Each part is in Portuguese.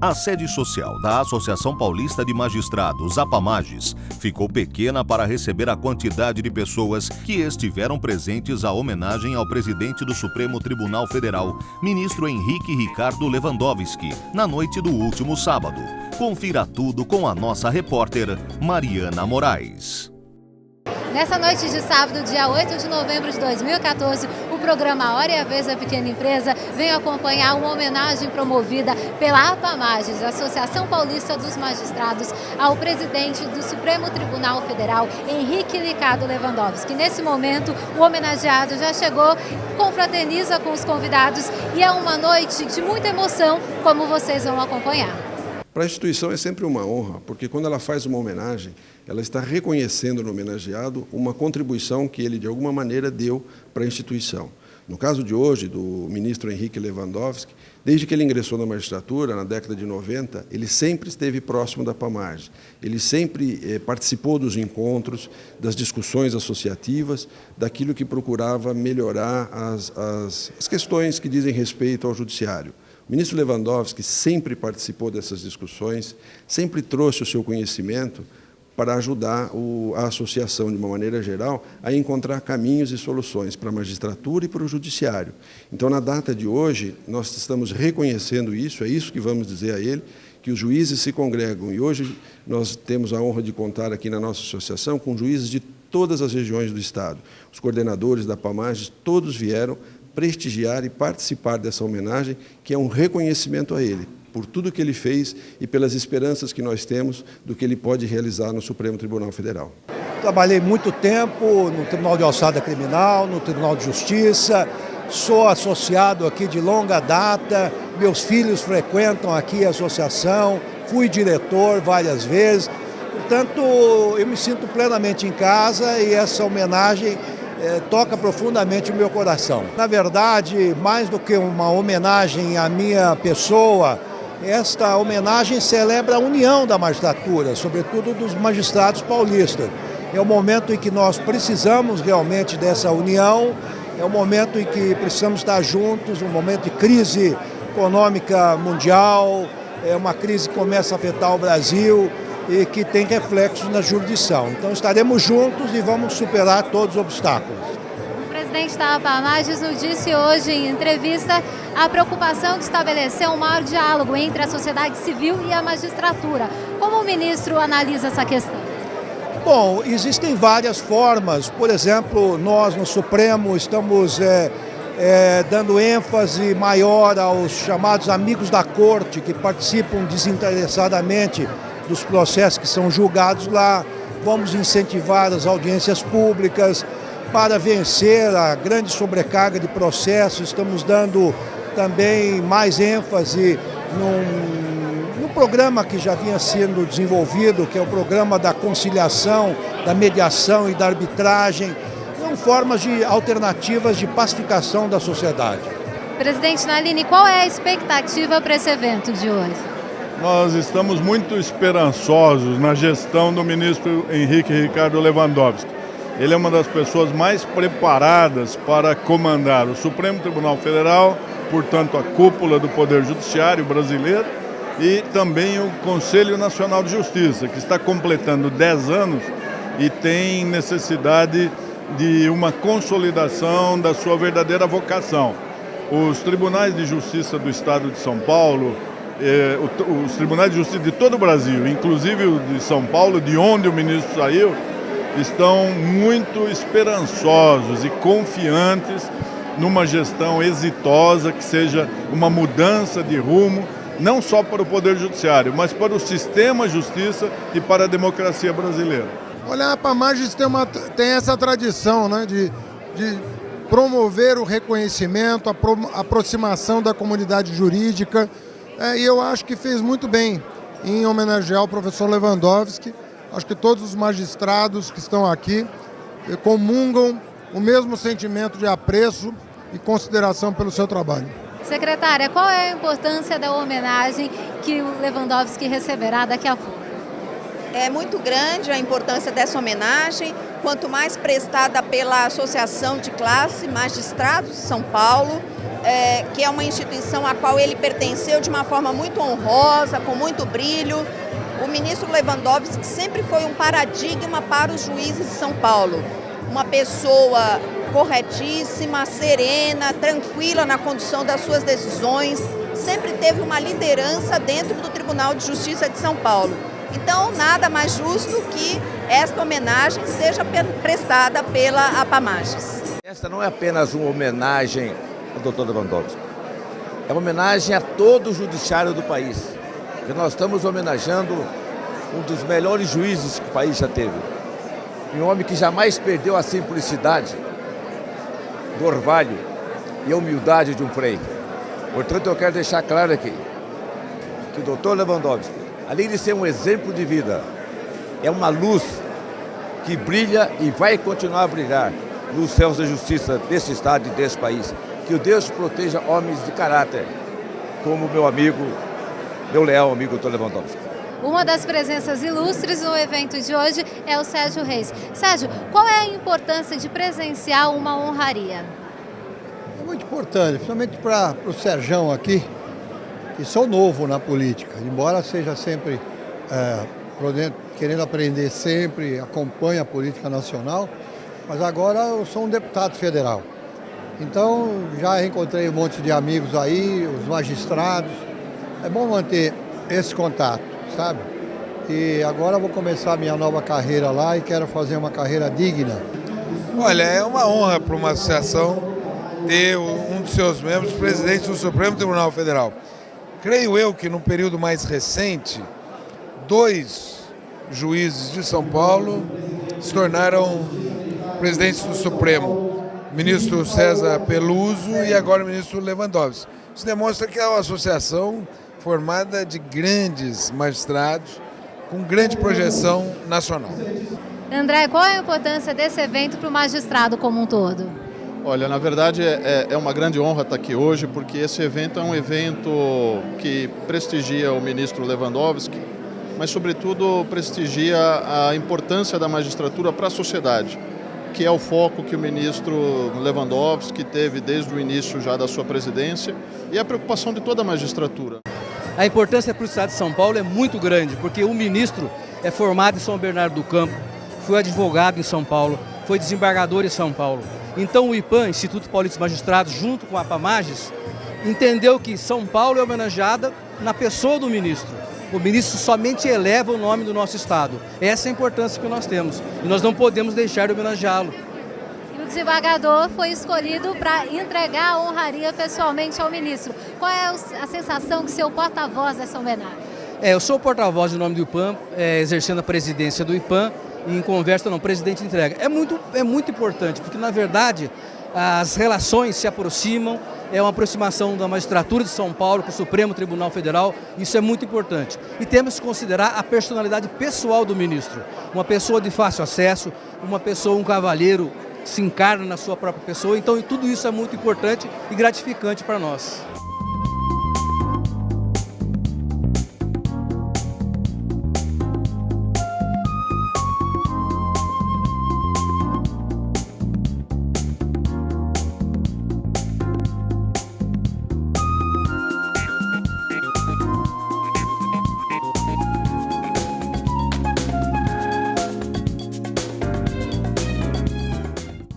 A sede social da Associação Paulista de Magistrados, APAMAGES, ficou pequena para receber a quantidade de pessoas que estiveram presentes à homenagem ao presidente do Supremo Tribunal Federal, ministro Henrique Ricardo Lewandowski, na noite do último sábado. Confira tudo com a nossa repórter Mariana Moraes. Nessa noite de sábado, dia 8 de novembro de 2014, o programa Hora e a Vez da Pequena Empresa vem acompanhar uma homenagem promovida pela APAMAGES, Associação Paulista dos Magistrados, ao presidente do Supremo Tribunal Federal, Henrique Ricardo Lewandowski. Nesse momento, o homenageado já chegou, confraterniza com os convidados e é uma noite de muita emoção, como vocês vão acompanhar. Para a instituição é sempre uma honra, porque quando ela faz uma homenagem, ela está reconhecendo no homenageado uma contribuição que ele, de alguma maneira, deu para a instituição. No caso de hoje, do ministro Henrique Lewandowski, desde que ele ingressou na magistratura, na década de 90, ele sempre esteve próximo da APAMAGES. Ele sempre participou dos encontros, das discussões associativas, daquilo que procurava melhorar as questões que dizem respeito ao judiciário. O ministro Lewandowski sempre participou dessas discussões, sempre trouxe o seu conhecimento para ajudar a associação, de uma maneira geral, a encontrar caminhos e soluções para a magistratura e para o judiciário. Então, na data de hoje, nós estamos reconhecendo isso, é isso que vamos dizer a ele, que os juízes se congregam. E hoje nós temos a honra de contar aqui na nossa associação com juízes de todas as regiões do Estado. Os coordenadores da APAMAGES, todos vieram prestigiar e participar dessa homenagem, que é um reconhecimento a ele, por tudo que ele fez e pelas esperanças que nós temos do que ele pode realizar no Supremo Tribunal Federal. Trabalhei muito tempo no Tribunal de Alçada Criminal, no Tribunal de Justiça, sou associado aqui de longa data, meus filhos frequentam aqui a associação, fui diretor várias vezes, portanto, eu me sinto plenamente em casa e essa homenagem toca profundamente o meu coração. Na verdade, mais do que uma homenagem à minha pessoa, esta homenagem celebra a união da magistratura, sobretudo dos magistrados paulistas. É o momento em que nós precisamos realmente dessa união, é o momento em que precisamos estar juntos, um momento de crise econômica mundial, é uma crise que começa a afetar o Brasil e que tem reflexos na jurisdição. Então estaremos juntos e vamos superar todos os obstáculos. O presidente da APAMAGES nos disse hoje em entrevista a preocupação de estabelecer um maior diálogo entre a sociedade civil e a magistratura. Como o ministro analisa essa questão? Bom, existem várias formas. Por exemplo, nós no Supremo estamos dando ênfase maior aos chamados amigos da corte, que participam desinteressadamente dos processos que são julgados lá. Vamos incentivar as audiências públicas para vencer a grande sobrecarga de processos. Estamos dando também mais ênfase num programa que já vinha sendo desenvolvido, que é o programa da conciliação, da mediação e da arbitragem. São formas de alternativas de pacificação da sociedade. Presidente Nalini, qual é a expectativa para esse evento de hoje? Nós estamos muito esperançosos na gestão do ministro Henrique Ricardo Lewandowski. Ele é uma das pessoas mais preparadas para comandar o Supremo Tribunal Federal, portanto a cúpula do Poder Judiciário brasileiro, e também o Conselho Nacional de Justiça, que está completando 10 anos e tem necessidade de uma consolidação da sua verdadeira vocação. Os tribunais de justiça do Estado de São Paulo, os tribunais de justiça de todo o Brasil, inclusive o de São Paulo, de onde o ministro saiu, estão muito esperançosos e confiantes numa gestão exitosa, que seja uma mudança de rumo, não só para o Poder Judiciário, mas para o sistema de justiça e para a democracia brasileira. Olha, a APAMAGES tem essa tradição, né, de promover o reconhecimento, a aproximação da comunidade jurídica, e eu acho que fez muito bem em homenagear o professor Lewandowski. Acho que todos os magistrados que estão aqui comungam o mesmo sentimento de apreço e consideração pelo seu trabalho. Secretária, qual é a importância da homenagem que o Lewandowski receberá daqui a pouco? É muito grande a importância dessa homenagem, quanto mais prestada pela Associação de Classe Magistrados de São Paulo, que é uma instituição à qual ele pertenceu de uma forma muito honrosa, com muito brilho. O ministro Lewandowski sempre foi um paradigma para os juízes de São Paulo. Uma pessoa corretíssima, serena, tranquila na condução das suas decisões, sempre teve uma liderança dentro do Tribunal de Justiça de São Paulo. Então, nada mais justo que esta homenagem seja prestada pela APAMAGES. Esta não é apenas uma homenagem ao doutor Lewandowski, é uma homenagem a todo o judiciário do país, porque nós estamos homenageando um dos melhores juízes que o país já teve, um homem que jamais perdeu a simplicidade do orvalho e a humildade de um frei. Portanto, eu quero deixar claro aqui que o doutor Lewandowski, além de ser um exemplo de vida, é uma luz que brilha e vai continuar a brilhar nos céus da justiça desse estado e desse país. Que o Deus proteja homens de caráter, como meu amigo, meu leal amigo doutor Lewandowski. Uma das presenças ilustres no evento de hoje é o Sérgio Reis. Sérgio, qual é a importância de presenciar uma honraria? É muito importante, principalmente para o Serjão aqui, que sou novo na política, embora seja sempre querendo aprender sempre, acompanho a política nacional, mas agora eu sou um deputado federal. Então já encontrei um monte de amigos aí, os magistrados. É bom manter esse contato, sabe? E agora eu vou começar a minha nova carreira lá e quero fazer uma carreira digna. Olha, é uma honra para uma associação ter um dos seus membros presidente do Supremo Tribunal Federal. Creio eu que no período mais recente, 2 juízes de São Paulo se tornaram presidentes do Supremo. O ministro César Peluso e agora o ministro Lewandowski. Isso demonstra que é uma associação formada de grandes magistrados com grande projeção nacional. André, qual é a importância desse evento para o magistrado como um todo? Olha, na verdade é uma grande honra estar aqui hoje, porque esse evento é um evento que prestigia o ministro Lewandowski, mas sobretudo prestigia a importância da magistratura para a sociedade, que é o foco que o ministro Lewandowski teve desde o início já da sua presidência e a preocupação de toda a magistratura. A importância para o Estado de São Paulo é muito grande, porque o ministro é formado em São Bernardo do Campo, foi advogado em São Paulo, foi desembargador em São Paulo. Então o IPAM, Instituto Paulista de Magistrados, junto com a APAMAGES, entendeu que São Paulo é homenageada na pessoa do ministro. O ministro somente eleva o nome do nosso Estado. Essa é a importância que nós temos. E nós não podemos deixar de homenageá-lo. E o desembargador foi escolhido para entregar a honraria pessoalmente ao ministro. Qual é a sensação que seu porta-voz dessa homenagem? Eu sou o porta-voz em nome do IPAM, exercendo a presidência do IPAM. E em conversa, não, o presidente entrega. É muito importante, porque na verdade as relações se aproximam, é uma aproximação da magistratura de São Paulo com o Supremo Tribunal Federal, isso é muito importante. E temos que considerar a personalidade pessoal do ministro, uma pessoa de fácil acesso, uma pessoa, um cavalheiro, se encarna na sua própria pessoa, então tudo isso é muito importante e gratificante para nós.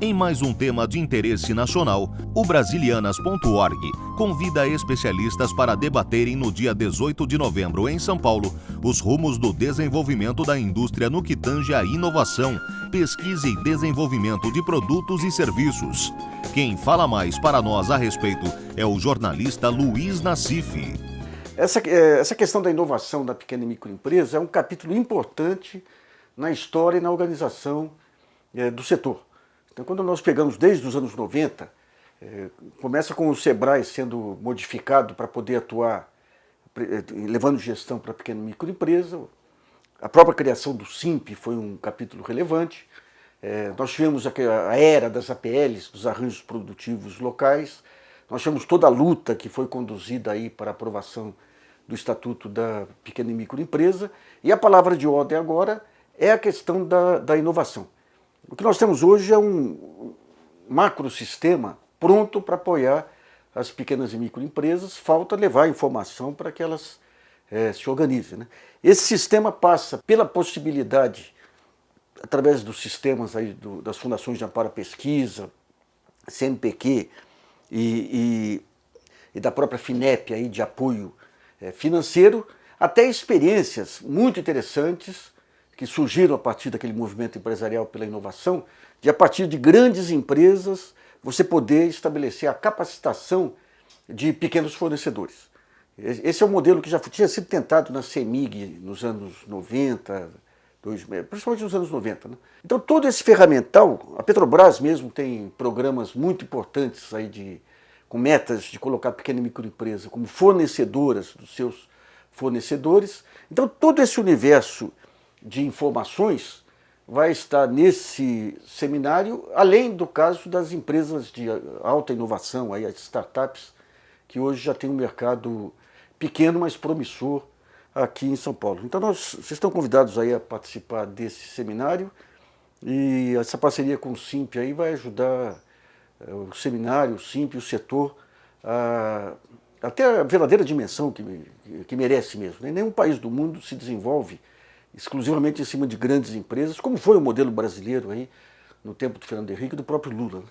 Em mais um tema de interesse nacional, o Brasilianas.org convida especialistas para debaterem no dia 18 de novembro em São Paulo os rumos do desenvolvimento da indústria no que tange à inovação, pesquisa e desenvolvimento de produtos e serviços. Quem fala mais para nós a respeito é o jornalista Luiz Nassif. Essa questão da inovação da pequena e microempresa é um capítulo importante na história e na organização do setor. Então, quando nós pegamos desde os anos 90, começa com o SEBRAE sendo modificado para poder atuar, levando gestão para a pequena e microempresa. A própria criação do SIMP foi um capítulo relevante. Nós tivemos a era das APLs, dos arranjos produtivos locais. Nós tivemos toda a luta que foi conduzida aí para a aprovação do Estatuto da Pequena e Microempresa. E a palavra de ordem agora é a questão da inovação. O que nós temos hoje é um macrosistema pronto para apoiar as pequenas e microempresas, falta levar a informação para que elas se organizem, né? Esse sistema passa pela possibilidade, através dos sistemas aí das fundações de amparo à pesquisa, CNPq e da própria FINEP aí de apoio financeiro, até experiências muito interessantes que surgiram a partir daquele movimento empresarial pela inovação, de a partir de grandes empresas você poder estabelecer a capacitação de pequenos fornecedores. Esse é um modelo que já tinha sido tentado na CEMIG nos anos 90, principalmente nos anos 90. Né? Então todo esse ferramental, a Petrobras mesmo tem programas muito importantes aí com metas de colocar a pequena e microempresa como fornecedoras dos seus fornecedores. Então todo esse universo de informações vai estar nesse seminário, além do caso das empresas de alta inovação, aí as startups, que hoje já tem um mercado pequeno, mas promissor aqui em São Paulo. Então vocês estão convidados aí a participar desse seminário, e essa parceria com o SINP aí vai ajudar o seminário, o SINP e o setor a ter a verdadeira dimensão que merece mesmo, né? Nenhum país do mundo se desenvolve exclusivamente em cima de grandes empresas, como foi o modelo brasileiro aí no tempo do Fernando Henrique e do próprio Lula.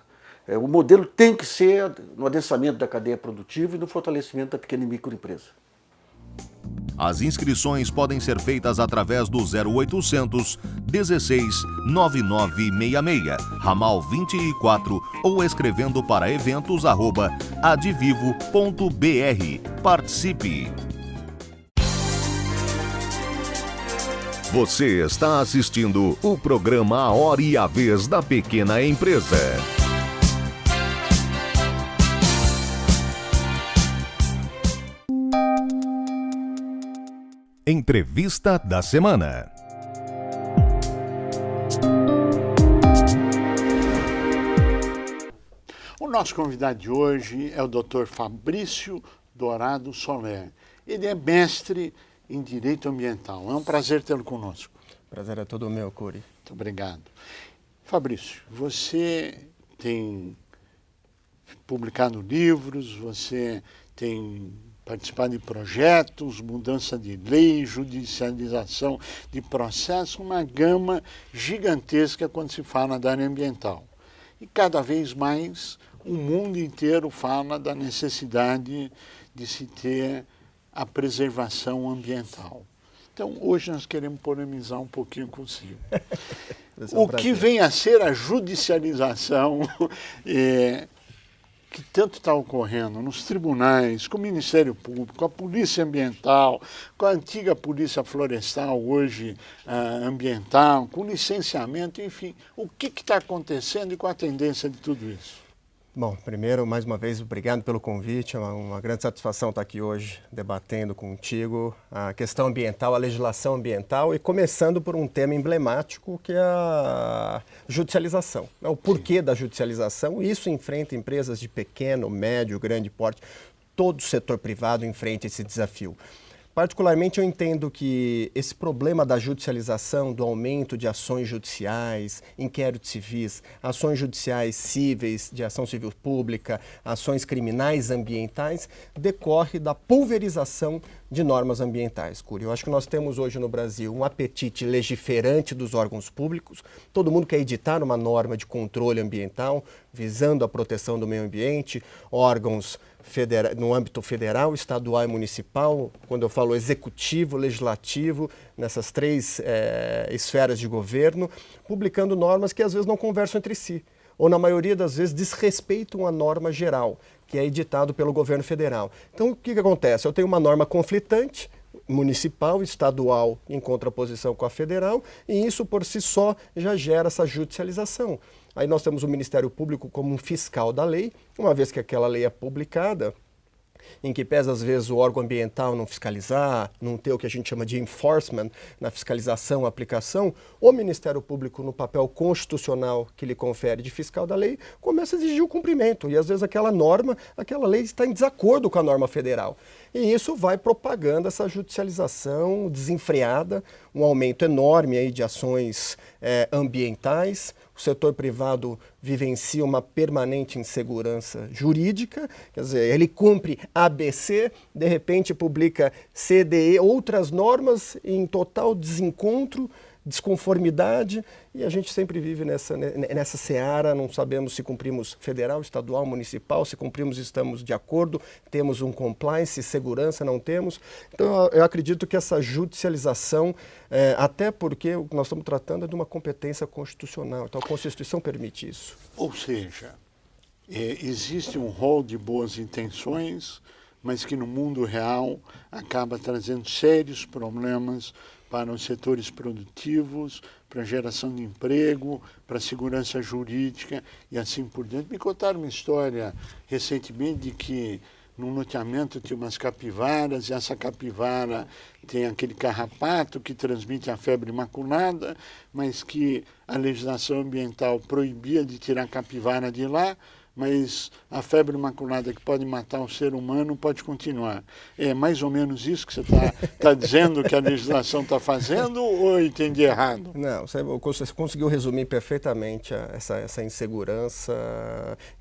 O modelo tem que ser no adensamento da cadeia produtiva e no fortalecimento da pequena e microempresa. As inscrições podem ser feitas através do 0800 16 9966, ramal 24, ou escrevendo para eventos@advivo.br. Participe! Você está assistindo o programa A Hora e a Vez da Pequena Empresa. Entrevista da semana. O nosso convidado de hoje é o Dr. Fabrício Dourado Soler. Ele é mestre em Direito Ambiental. É um prazer tê-lo conosco. Prazer é todo meu, Curi. Muito obrigado. Fabrício, você tem publicado livros, você tem participado de projetos, mudança de lei, judicialização de processo, uma gama gigantesca quando se fala da área ambiental. E cada vez mais o mundo inteiro fala da necessidade de se ter a preservação ambiental. Então, hoje nós queremos polemizar um pouquinho consigo. O que vem a ser a judicialização que tanto está ocorrendo nos tribunais, com o Ministério Público, com a Polícia Ambiental, com a antiga Polícia Florestal, hoje ambiental, com licenciamento, enfim. O que está acontecendo e qual a tendência de tudo isso? Bom, primeiro, mais uma vez, obrigado pelo convite. É uma grande satisfação estar aqui hoje debatendo contigo a questão ambiental, a legislação ambiental, e começando por um tema emblemático que é a judicialização. O porquê da judicialização. Isso enfrenta empresas de pequeno, médio, grande porte. Todo o setor privado enfrenta esse desafio. Particularmente, eu entendo que esse problema da judicialização, do aumento de ações judiciais, inquéritos civis, ações judiciais cíveis, de ação civil pública, ações criminais ambientais, decorre da pulverização de normas ambientais, Curi. Eu acho que nós temos hoje no Brasil um apetite legiferante dos órgãos públicos. Todo mundo quer editar uma norma de controle ambiental, visando a proteção do meio ambiente, órgãos no âmbito federal, estadual e municipal. Quando eu falo executivo, legislativo, nessas três esferas de governo, publicando normas que às vezes não conversam entre si, ou na maioria das vezes desrespeitam a norma geral, que é editado pelo governo federal. Então o que acontece? Eu tenho uma norma conflitante, municipal, estadual, em contraposição com a federal, e isso por si só já gera essa judicialização. Aí nós temos o Ministério Público como um fiscal da lei, uma vez que aquela lei é publicada, em que pesa às vezes o órgão ambiental não fiscalizar, não ter o que a gente chama de enforcement na fiscalização, aplicação, o Ministério Público, no papel constitucional que lhe confere de fiscal da lei, começa a exigir o cumprimento. E às vezes aquela norma, aquela lei está em desacordo com a norma federal. E isso vai propagando essa judicialização desenfreada, um aumento enorme aí de ações ambientais, o setor privado vivencia uma permanente insegurança jurídica, quer dizer, ele cumpre ABC, de repente publica CDE, outras normas em total desencontro, desconformidade, e a gente sempre vive nessa seara, não sabemos se cumprimos federal, estadual, municipal, se cumprimos estamos de acordo, temos um compliance, segurança não temos. Então eu acredito que essa judicialização, até porque o que nós estamos tratando é de uma competência constitucional, então a Constituição permite isso. Ou seja, existe um rol de boas intenções, mas que no mundo real acaba trazendo sérios problemas para os setores produtivos, para a geração de emprego, para a segurança jurídica e assim por diante. Me contaram uma história recentemente de que num loteamento tinha umas capivaras e essa capivara tem aquele carrapato que transmite a febre maculada, mas que a legislação ambiental proibia de tirar a capivara de lá, mas a febre maculada que pode matar o ser humano pode continuar. É mais ou menos isso que você está dizendo que a legislação está fazendo ou eu entendi errado? Não, você conseguiu resumir perfeitamente essa insegurança,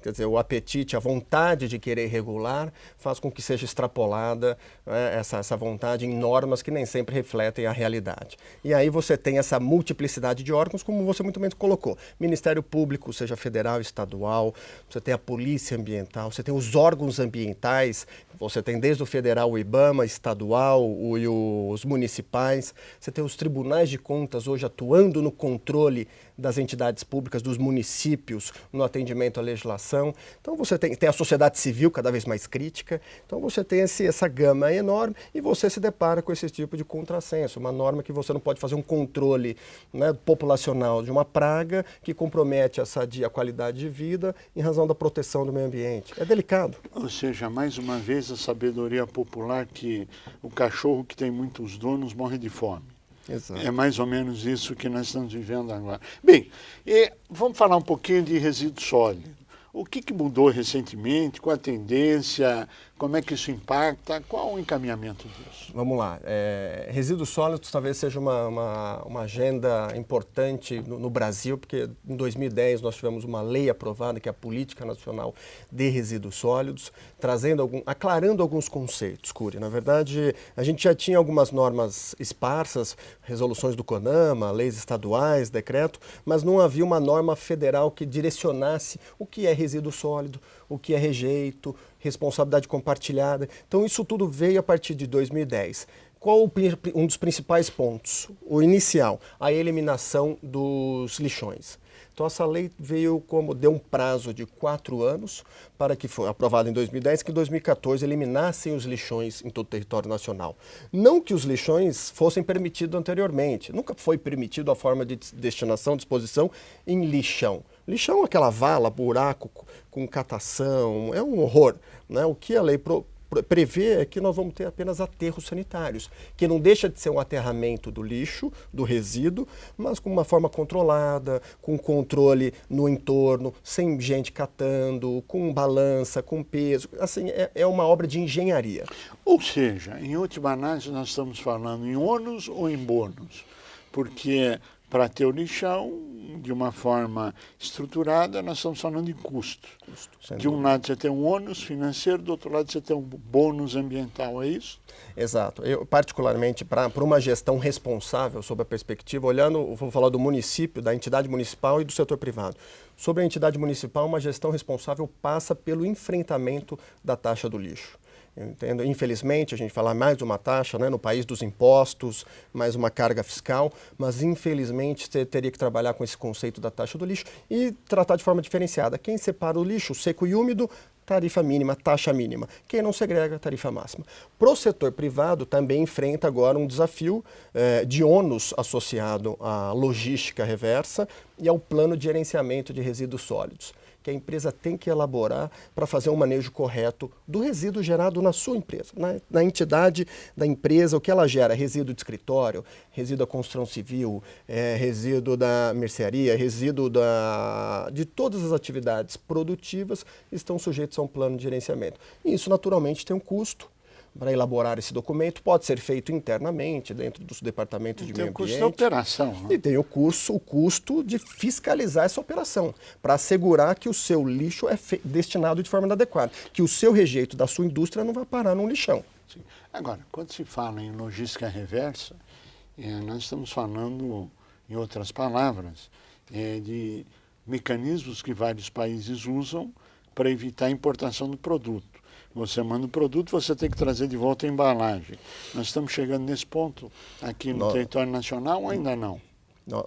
quer dizer, o apetite, a vontade de querer regular faz com que seja extrapolada, né, essa vontade em normas que nem sempre refletem a realidade. E aí você tem essa multiplicidade de órgãos, como você muito bem colocou, Ministério Público, seja federal, estadual, você tem a Polícia Ambiental, você tem os órgãos ambientais, você tem desde o federal o IBAMA, estadual e os municipais, você tem os tribunais de contas hoje atuando no controle das entidades públicas, dos municípios, no atendimento à legislação. Então você tem a sociedade civil cada vez mais crítica, então você tem essa gama enorme e você se depara com esse tipo de contrassenso, uma norma que você não pode fazer um controle, né, populacional de uma praga que compromete a sadia qualidade de vida em razão da proteção do meio ambiente. É delicado. Ou seja, mais uma vez a sabedoria popular que o cachorro que tem muitos donos morre de fome. Exato. É mais ou menos isso que nós estamos vivendo agora. Bem, vamos falar um pouquinho de resíduo sólido. O que mudou recentemente? Qual a tendência? Como é que isso impacta? Qual o encaminhamento disso? Vamos lá. Resíduos sólidos talvez seja uma agenda importante no Brasil, porque em 2010 nós tivemos uma lei aprovada, que é a Política Nacional de Resíduos Sólidos, aclarando alguns conceitos, Cury. Na verdade, a gente já tinha algumas normas esparsas, resoluções do CONAMA, leis estaduais, decreto, mas não havia uma norma federal que direcionasse o que é resíduo sólido, o que é rejeito, responsabilidade compartilhada. Então isso tudo veio a partir de 2010. Qual um dos principais pontos? O inicial, a eliminação dos lixões. Então essa lei deu um prazo de 4 anos para que foi aprovada em 2010, que em 2014 eliminassem os lixões em todo o território nacional. Não que os lixões fossem permitidos anteriormente, nunca foi permitido a forma de destinação, disposição em lixão. Lixão é aquela vala, buraco com catação, é um horror, né? O que a lei prevê é que nós vamos ter apenas aterros sanitários, que não deixa de ser um aterramento do lixo, do resíduo, mas com uma forma controlada, com controle no entorno, sem gente catando, com balança, com peso. Assim, é uma obra de engenharia. Ou seja, em última análise, nós estamos falando em ônus ou em bônus? Porque para ter o lixão, de uma forma estruturada, nós estamos falando de custo. De um lado você tem um ônus financeiro, do outro lado você tem um bônus ambiental, é isso? Exato. Eu, particularmente, para uma gestão responsável, sob a perspectiva, vou falar do município, da entidade municipal e do setor privado. Sobre a entidade municipal, uma gestão responsável passa pelo enfrentamento da taxa do lixo. Eu entendo. Infelizmente, a gente fala mais de uma taxa, né, no país dos impostos, mais uma carga fiscal, mas infelizmente você teria que trabalhar com esse conceito da taxa do lixo e tratar de forma diferenciada. Quem separa o lixo seco e úmido, tarifa mínima, taxa mínima. Quem não segrega, tarifa máxima. Para o setor privado, também enfrenta agora um desafio de ônus associado à logística reversa e ao plano de gerenciamento de resíduos sólidos, que a empresa tem que elaborar para fazer um manejo correto do resíduo gerado na sua empresa, na entidade da empresa, o que ela gera, resíduo de escritório, resíduo da construção civil, resíduo da mercearia, resíduo de todas as atividades produtivas estão sujeitos a um plano de gerenciamento. E isso naturalmente tem um custo, para elaborar esse documento, pode ser feito internamente, dentro dos departamentos de meio ambiente. Tem o custo da operação. Né? E tem o custo de fiscalizar essa operação, para assegurar que o seu lixo é destinado de forma adequada, que o seu rejeito da sua indústria não vai parar num lixão. Sim. Agora, quando se fala em logística reversa, nós estamos falando, em outras palavras, de mecanismos que vários países usam para evitar a importação do produto. Você manda o produto, você tem que trazer de volta a embalagem. Nós estamos chegando nesse ponto aqui no território nacional ou ainda não?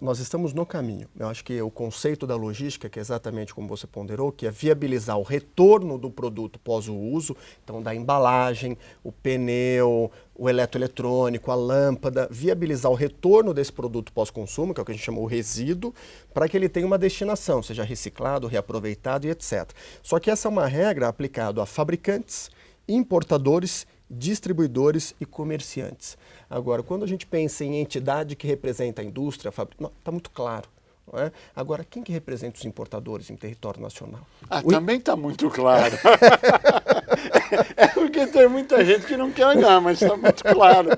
Nós estamos no caminho. Eu acho que o conceito da logística, que é exatamente como você ponderou, que é viabilizar o retorno do produto pós o uso, então da embalagem, o pneu, o eletroeletrônico, a lâmpada, viabilizar o retorno desse produto pós-consumo, que é o que a gente chama o resíduo, para que ele tenha uma destinação, seja reciclado, reaproveitado e etc. Só que essa é uma regra aplicada a fabricantes, importadores, distribuidores e comerciantes. Agora, quando a gente pensa em entidade que representa a indústria, está muito claro. Não é? Agora, quem que representa os importadores em território nacional? Também está muito claro. É porque tem muita gente que não quer olhar, mas está muito claro.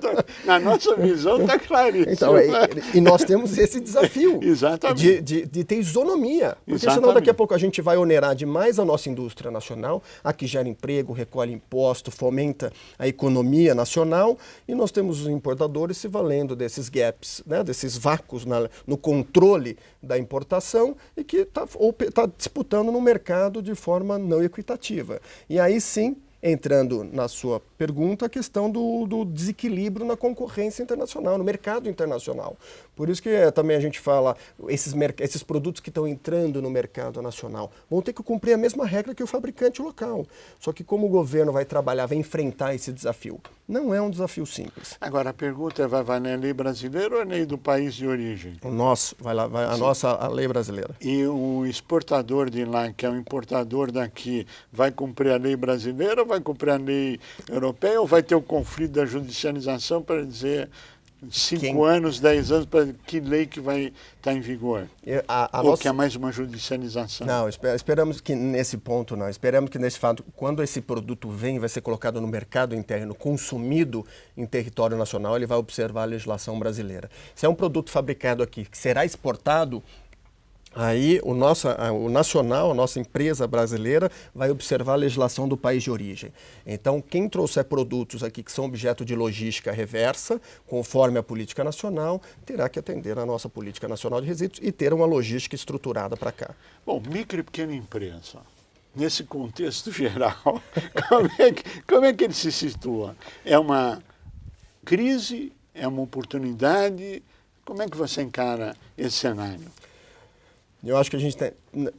Na nossa visão está claríssimo. Então, e nós temos esse desafio Exatamente. de ter isonomia. Porque Exatamente. senão daqui a pouco a gente vai onerar demais a nossa indústria nacional, a que gera emprego, recolhe imposto, fomenta a economia nacional, e nós temos os importadores se valendo desses gaps, né, desses vácuos no controle da importação e que está disputando no mercado de forma não equitativa. E aí sim, entrando na sua pergunta, a questão do desequilíbrio na concorrência internacional, no mercado internacional. Por isso que também a gente fala, esses produtos que estão entrando no mercado nacional vão ter que cumprir a mesma regra que o fabricante local. Só que como o governo vai trabalhar, vai enfrentar esse desafio? Não é um desafio simples. Agora, a pergunta é, vai valer a lei brasileira ou a lei do país de origem? O nosso, a lei brasileira. E o exportador de lá, que é o importador daqui, vai cumprir a lei brasileira ou vai cumprir a lei europeia, ou vai ter o conflito da judicialização para dizer 5 anos, 10 anos, para que lei que vai estar em vigor? Que é mais uma judicialização? Não, esperamos que nesse ponto não. Esperamos que nesse fato, quando esse produto vai ser colocado no mercado interno, consumido em território nacional, ele vai observar a legislação brasileira. Se é um produto fabricado aqui, que será exportado, aí o nacional, a nossa empresa brasileira, vai observar a legislação do país de origem. Então, quem trouxer produtos aqui que são objeto de logística reversa, conforme a política nacional, terá que atender a nossa política nacional de resíduos e ter uma logística estruturada para cá. Bom, micro e pequena empresa, nesse contexto geral, como é que ele se situa? É uma crise? É uma oportunidade? Como é que você encara esse cenário? Eu acho que a gente tem,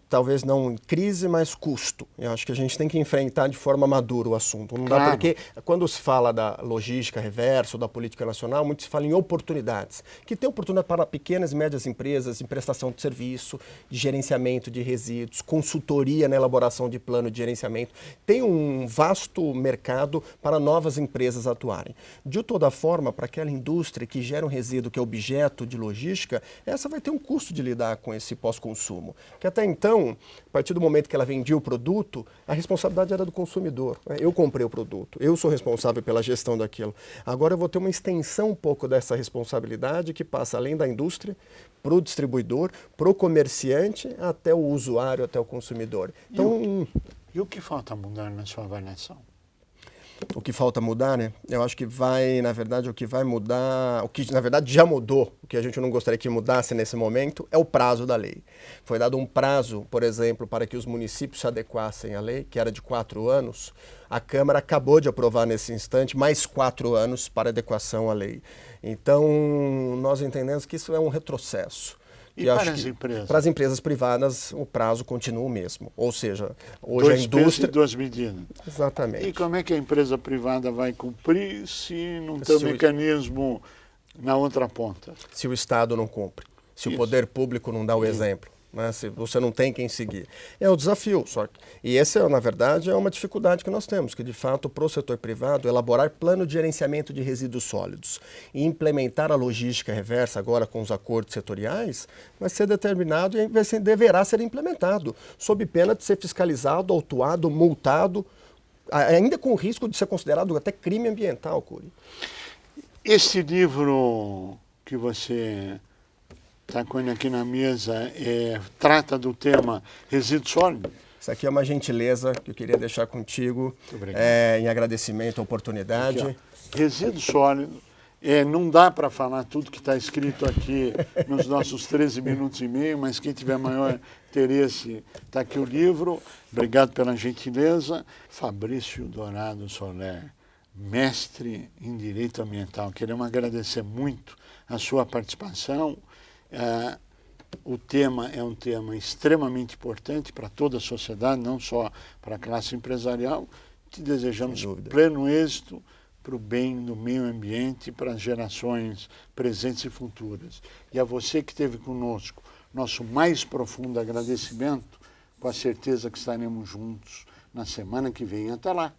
talvez não crise, mas custo. Eu acho que a gente tem que enfrentar de forma madura o assunto. Não dá porque, quando se fala da logística reversa ou da política nacional, muito se fala em oportunidades. Que tem oportunidade para pequenas e médias empresas em prestação de serviço, de gerenciamento de resíduos, consultoria na elaboração de plano de gerenciamento. Tem um vasto mercado para novas empresas atuarem. De toda forma, para aquela indústria que gera um resíduo que é objeto de logística, essa vai ter um custo de lidar com esse pós-consumo. Que até então, a partir do momento que ela vendia o produto, a responsabilidade era do consumidor. Eu comprei o produto, eu sou responsável pela gestão daquilo. Agora eu vou ter uma extensão um pouco dessa responsabilidade que passa além da indústria, para o distribuidor, para o comerciante, até o usuário, até o consumidor. Então, e o que falta mudar na sua avaliação? O que falta mudar, né? Eu acho que na verdade, o que vai mudar, o que na verdade já mudou, o que a gente não gostaria que mudasse nesse momento, é o prazo da lei. Foi dado um prazo, por exemplo, para que os municípios se adequassem à lei, que era de 4 anos. A Câmara acabou de aprovar nesse instante mais 4 anos para adequação à lei. Então, nós entendemos que isso é um retrocesso. E para as empresas? Para as empresas privadas, o prazo continua o mesmo. Ou seja, hoje a indústria... Duas medidas. Exatamente. E como é que a empresa privada vai cumprir se não tem um mecanismo na outra ponta? Se o Estado não cumpre, se o poder público não dá o exemplo. Né, se você não tem quem seguir. É o desafio, e essa, na verdade, é uma dificuldade que nós temos, que de fato, para o setor privado, elaborar plano de gerenciamento de resíduos sólidos e implementar a logística reversa agora com os acordos setoriais, vai ser determinado e deverá ser implementado, sob pena de ser fiscalizado, autuado, multado ainda com o risco de ser considerado até crime ambiental, Cury. Esse livro que você está com ele aqui na mesa trata do tema resíduo sólido? Isso aqui é uma gentileza que eu queria deixar contigo, em agradecimento à oportunidade. Aqui, resíduo sólido, não dá para falar tudo que está escrito aqui nos nossos 13 minutos e meio, mas quem tiver maior interesse, está aqui o livro. Obrigado pela gentileza. Fabrício Dourado Soler, mestre em Direito Ambiental. Queremos agradecer muito a sua participação. O tema é um tema extremamente importante para toda a sociedade, não só para a classe empresarial. Te desejamos pleno êxito para o bem do meio ambiente, para as gerações presentes e futuras. E a você que esteve conosco, nosso mais profundo agradecimento, com a certeza que estaremos juntos na semana que vem. Até lá!